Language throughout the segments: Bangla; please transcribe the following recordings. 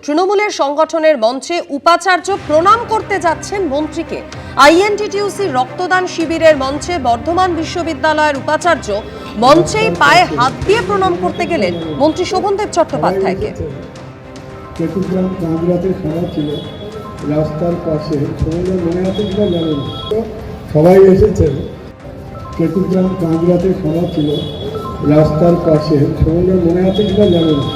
তৃণমূলের সংগঠনের মঞ্চে উপাচার্য প্রণাম করতে যাচ্ছেন মন্ত্রীকে। আইএনটিটিইউসি রক্তদান শিবিরের মঞ্চে বর্ধমান বিশ্ববিদ্যালয়ের উপাচার্য মঞ্চেই পায়ে হাত দিয়ে প্রণাম করতে গেলেন মন্ত্রী শোভনদেব চট্টোপাধ্যায়কে। চট্টগ্রাম কাঁকড়াতে সভা ছিল রাস্তার পাশে, সবাই মনে আছে কিনা জানি না, সবাই এসেছেন। চট্টগ্রাম কাঁকড়াতে সভা ছিল রাস্তার পাশে, সবাই মনে আছে কিনা জানি না,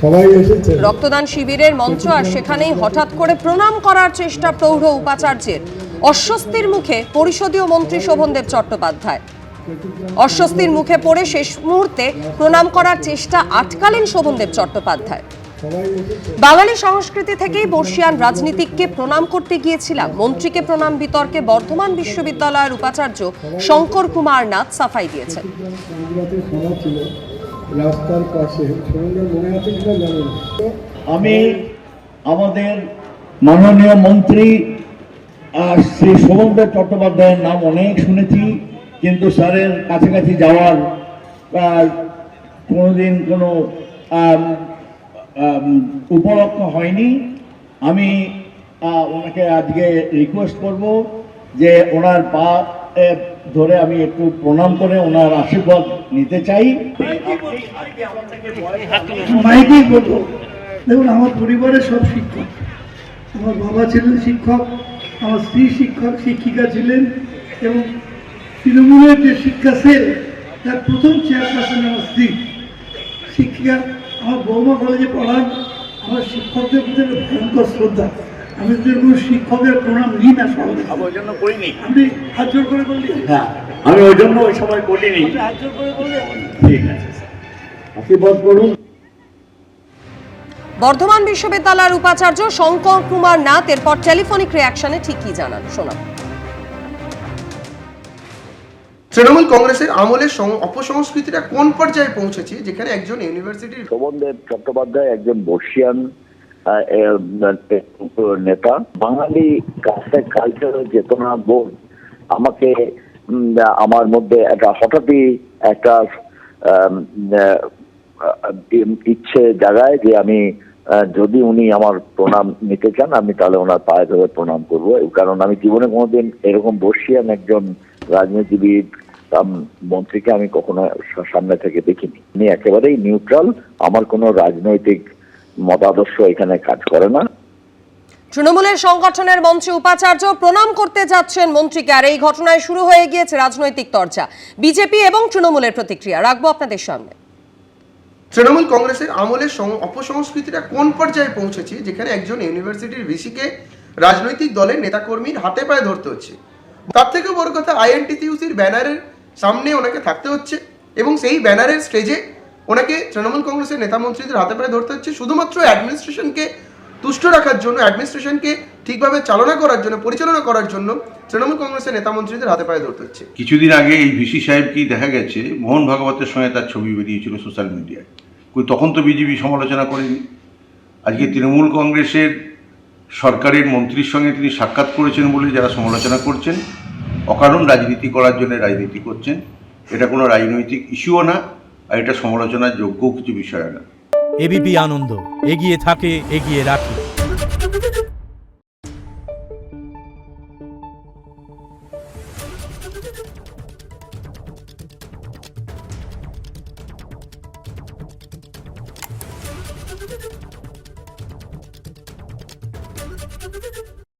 সবাই এসেছেন। রক্তদান শিবিরের মঞ্চ, আর সেখানেই হঠাৎ করে প্রণাম করার চেষ্টা প্রৌঢ় উপাচার্যের। অস্বস্তির মুখে পরিষদীয় মন্ত্রী শোভনদেব চট্টোপাধ্যায়। অস্বস্তির মুখে পড়ে শেষ মুহূর্তে প্রণাম করার চেষ্টা আটকালেন শোভনদেব চট্টোপাধ্যায়। বাঙালি সংস্কৃতি থেকেই বর্ষিয়ান রাজনীতিককে প্রণাম করতে গিয়েছিলাম, মন্ত্রীকে প্রণাম বিতর্কে বর্ধমান বিশ্ববিদ্যালয়ের উপাচার্য শঙ্কর কুমার নাথ সাফাই দিয়েছেন। আমি আমাদের মাননীয় মন্ত্রী শ্রী শোভনদেব চট্টোপাধ্যায়ের নাম অনেক শুনেছি, কিন্তু স্যারের কাছাকাছি যাওয়ার কোনোদিন কোনো উপলক্ষ হয়নি। আমি ওনাকে আজকে রিকোয়েস্ট করব যে ওনার পা ধরে আমি একটু প্রণাম করে ওনার আশীর্বাদ নিতে চাই। মাইকেই বলবো, দেখুন আমার পরিবারের সব শিক্ষক, আমার বাবা ছিলেন শিক্ষক, আমার স্ত্রী শিক্ষিকা ছিলেন, এবং তৃণমূলের যে শিক্ষা সেল তার প্রথম চেয়ারপারসন আমার স্ত্রী শিক্ষিকা। আমার বৌমা কলেজে পড়ান, আমার শিক্ষকদের প্রতি ভয়ঙ্কর শ্রদ্ধা। আমি যদি কোনো শিক্ষকের প্রণাম নিই না, ওই জন্য করিনি। আপনি হাত জোর করে বললি? হ্যাঁ, আমি ওই জন্য ওই সময় করিনি। হাত জোর করে বললে ঠিক আছে, আশীর্বাদ করুন। বর্ধমান বিশ্ববিদ্যালয়ের উপাচার্য শঙ্কর কুমার নাথ এরপর টেলিফোনিক রিঅ্যাকশনে ঠিক কি জানান, শোনাব। তৃণমূল কংগ্রেসের আমলে অপসংস্কৃতিটা কোন পর্যায়ে পৌঁছেছে, যেখানে একজন ইউনিভার্সিটির শোভনদেব চট্টোপাধ্যায় একজন বর্ষিয়ান নেতা। বাঙালি কালচারাল চেতনা বোধ আমাকে আমার মধ্যে একটা হঠাৎই একটা ইচ্ছে জাগায় যে আমি যদি উনি আমার প্রণাম নিতে চান, আমি তাহলে ওনার পায়ে ধরে প্রণাম করবো। কারণ আমি জীবনে কোনোদিন এরকম বর্ষিয়ান একজন রাজনীতিবিদ মন্ত্রীকে আমি কখনো সামনে থেকে দেখিনি। উনি একেবারেই নিউট্রাল, আমার কোনো রাজনৈতিক মতাদর্শ এখানে কাজ করে না। তৃণমূলের সংগঠনের মঞ্চে উপাচার্য প্রণাম করতে যাচ্ছেন মন্ত্রীকে, আর এই ঘটনায় শুরু হয়ে গিয়েছে রাজনৈতিক চর্চা। বিজেপি এবং তৃণমূলের প্রতিক্রিয়া রাখবো আপনাদের সামনে। তৃণমূল কংগ্রেসের আমলে অপসংস্কৃতিটা কোন পর্যায়ে পৌঁছেছে, যেখানে একজন ইউনিভার্সিটির ভিসিকে রাজনৈতিক দলের নেতাকর্মীর হাতে পায়ে ধরতে হচ্ছে। তার থেকে বড় কথা, আইএনটিটিইউসির ব্যানারের সামনে ওনাকে থাকতে হচ্ছে, এবং সেই ব্যানারের স্টেজে ওনাকে তৃণমূল কংগ্রেসের নেতা মন্ত্রীদের হাতে পায়ে ধরতে হচ্ছে শুধুমাত্র অ্যাডমিনিস্ট্রেশনকে তুষ্ট রাখার জন্য, অ্যাডমিনিস্ট্রেশনকে ঠিকভাবে পরিচালনা করার জন্য তৃণমূল কংগ্রেসের নেতা মন্ত্রীদের হাতে পায়ে ধরতে হচ্ছে। কিছুদিন আগে এই ভিসি সাহেবকেই দেখা গেছে মোহন ভাগবতের সঙ্গে তার ছবি বেরিয়েছিল সোশ্যাল মিডিয়ায়, তখন তো বিজেপি সমালোচনা করেনি। আজকে তৃণমূল কংগ্রেসের সরকারের মন্ত্রীর সঙ্গে তিনি সাক্ষাৎ করেছেন বলে যারা সমালোচনা করছেন, অকারণ রাজনীতি করার জন্য রাজনীতি করছেন। এটা কোনো রাজনৈতিক ইস্যুও না, আর এটা সমালোচনার যোগ্য কিছু বিষয় না। এবিপি আনন্দ এগিয়ে থাকে, এগিয়ে রাখে।